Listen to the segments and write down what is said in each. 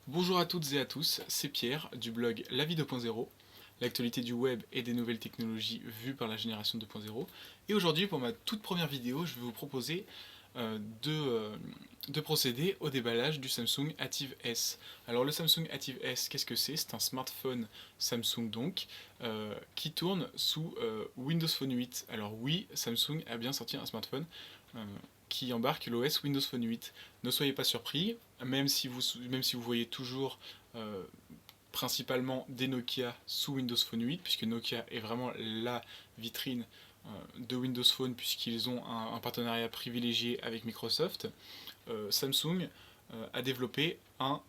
Bonjour à toutes et à tous, c'est Pierre du blog La Vie 2.0, l'actualité du web et des nouvelles technologies vues par la génération 2.0. Et aujourd'hui, pour ma toute première vidéo, je vais vous proposer de procéder au déballage du Samsung Active S. Alors le Samsung Active S, qu'est-ce que c'est? C'est un smartphone Samsung donc, qui tourne sous Windows Phone 8. Alors oui, Samsung a bien sorti un smartphone euh, qui embarque l'OS Windows Phone 8. Ne soyez pas surpris, même si vous voyez toujours euh, principalement des Nokia sous Windows Phone 8, puisque Nokia est vraiment la vitrine de Windows Phone, puisqu'ils ont un partenariat privilégié avec Microsoft. Samsung a développé un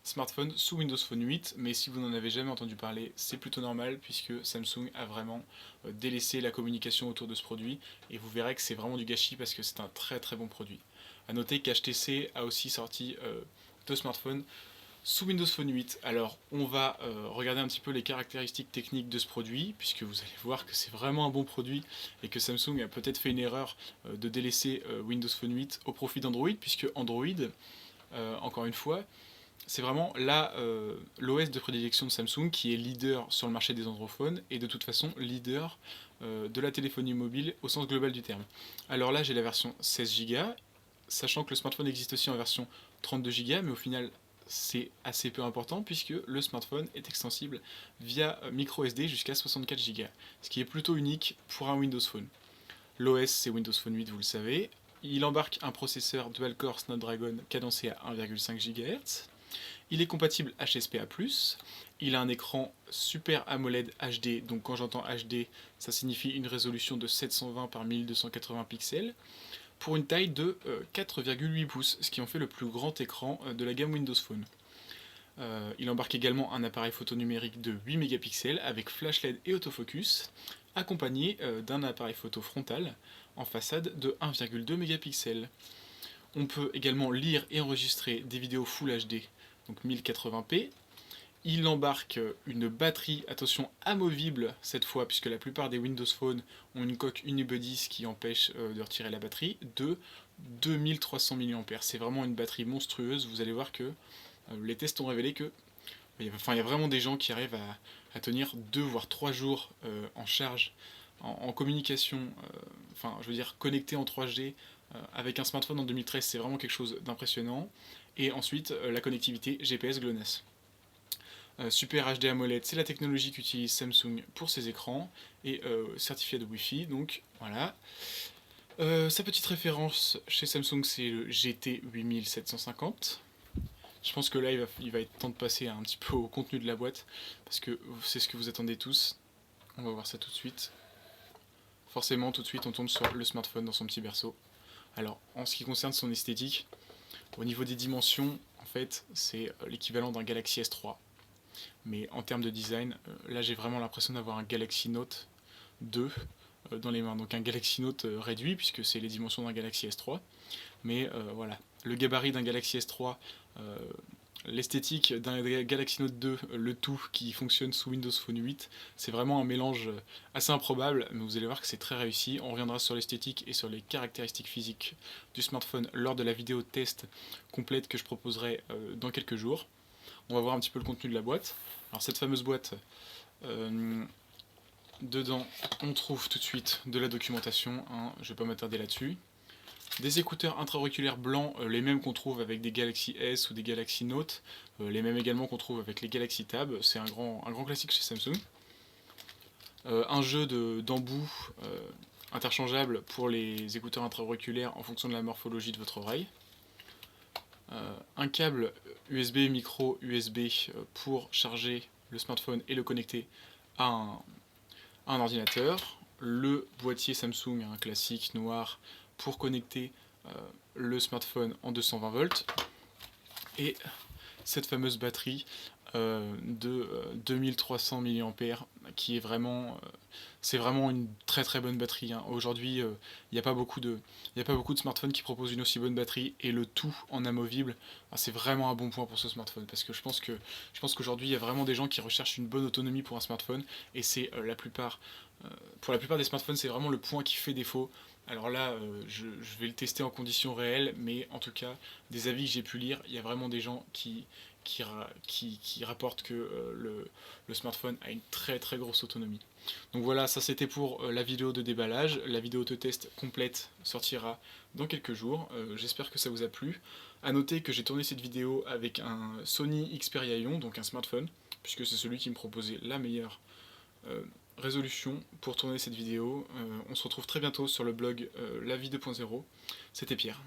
smartphone sous Windows Phone 8, mais si vous n'en avez jamais entendu parler, c'est plutôt normal puisque Samsung a vraiment délaissé la communication autour de ce produit et vous verrez que c'est vraiment du gâchis parce que c'est un très très bon produit. A noter qu'HTC a aussi sorti deux smartphones sous Windows Phone 8. Alors on va regarder un petit peu les caractéristiques techniques de ce produit puisque vous allez voir que c'est vraiment un bon produit et que Samsung a peut-être fait une erreur de délaisser Windows Phone 8 au profit d'Android puisque Android, encore une fois, c'est vraiment l'OS de prédilection de Samsung qui est leader sur le marché des androphones et de toute façon leader de la téléphonie mobile au sens global du terme. Alors là j'ai la version 16 Go, sachant que le smartphone existe aussi en version 32 Go, mais au final c'est assez peu important puisque le smartphone est extensible via micro SD jusqu'à 64 Go, ce qui est plutôt unique pour un Windows Phone. L'OS c'est Windows Phone 8, vous le savez. Il embarque un processeur dual-core Snapdragon cadencé à 1,5 GHz. Il est compatible HSPA+, il a un écran Super AMOLED HD, donc quand j'entends HD, ça signifie une résolution de 720 par 1280 pixels, pour une taille de 4,8 pouces, ce qui en fait le plus grand écran de la gamme Windows Phone. Il embarque également un appareil photo numérique de 8 mégapixels avec flash LED et autofocus, accompagné d'un appareil photo frontal en façade de 1,2 mégapixels. On peut également lire et enregistrer des vidéos Full HD, donc 1080p. Il embarque une batterie, attention, amovible cette fois, puisque la plupart des Windows Phone ont une coque unibody, ce qui empêche de retirer la batterie, de 2300 mAh. C'est vraiment une batterie monstrueuse. Vous allez voir que les tests ont révélé que il y a vraiment des gens qui arrivent à tenir 2 voire 3 jours en charge, en communication, je veux dire connecté en 3G avec un smartphone en 2013, c'est vraiment quelque chose d'impressionnant. Et ensuite, la connectivité GPS GLONASS. Super HD AMOLED, c'est la technologie qu'utilise Samsung pour ses écrans et certifié de Wi-Fi, donc voilà. Sa petite référence chez Samsung, c'est le GT8750. Je pense que là, il va être temps de passer un petit peu au contenu de la boîte, parce que c'est ce que vous attendez tous. On va voir ça tout de suite. Forcément, tout de suite, on tombe sur le smartphone dans son petit berceau. Alors, en ce qui concerne son esthétique, au niveau des dimensions, en fait, c'est l'équivalent d'un Galaxy S3. Mais en termes de design, là, j'ai vraiment l'impression d'avoir un Galaxy Note 2 dans les mains. Donc un Galaxy Note réduit, puisque c'est les dimensions d'un Galaxy S3. Mais voilà, le gabarit d'un Galaxy S3, euh, l'esthétique d'un Galaxy Note 2, le tout qui fonctionne sous Windows Phone 8, c'est vraiment un mélange assez improbable, mais vous allez voir que c'est très réussi. On reviendra sur l'esthétique et sur les caractéristiques physiques du smartphone lors de la vidéo test complète que je proposerai dans quelques jours. On va voir un petit peu le contenu de la boîte. Alors cette fameuse boîte, euh, dedans on trouve tout de suite de la documentation, hein, je ne vais pas m'attarder là-dessus. Des écouteurs intra-auriculaires blancs, les mêmes qu'on trouve avec des Galaxy S ou des Galaxy Note, les mêmes également qu'on trouve avec les Galaxy Tab, c'est un grand classique chez Samsung. Un jeu d'embout interchangeable pour les écouteurs intra-auriculaires en fonction de la morphologie de votre oreille. Un câble USB micro USB pour charger le smartphone et le connecter à un ordinateur. Le boîtier Samsung, un classique noir, pour connecter le smartphone en 220 volts. Et cette fameuse batterie de 2300 mAh qui est vraiment c'est vraiment une très très bonne batterie, hein. Aujourd'hui il n'y a pas beaucoup de smartphones qui proposent une aussi bonne batterie et le tout en amovible. C'est vraiment un bon point pour ce smartphone parce que je pense qu'aujourd'hui il y a vraiment des gens qui recherchent une bonne autonomie pour un smartphone et c'est pour la plupart des smartphones c'est vraiment le point qui fait défaut. Alors là, je vais le tester en conditions réelles, mais en tout cas, des avis que j'ai pu lire, il y a vraiment des gens qui rapportent que le smartphone a une très très grosse autonomie. Donc voilà, ça c'était pour la vidéo de déballage. La vidéo de test complète sortira dans quelques jours. J'espère que ça vous a plu. A noter que j'ai tourné cette vidéo avec un Sony Xperia Ion, donc un smartphone, puisque c'est celui qui me proposait la meilleure résolution pour tourner cette vidéo. On se retrouve très bientôt sur le blog La Vie 2.0. C'était Pierre.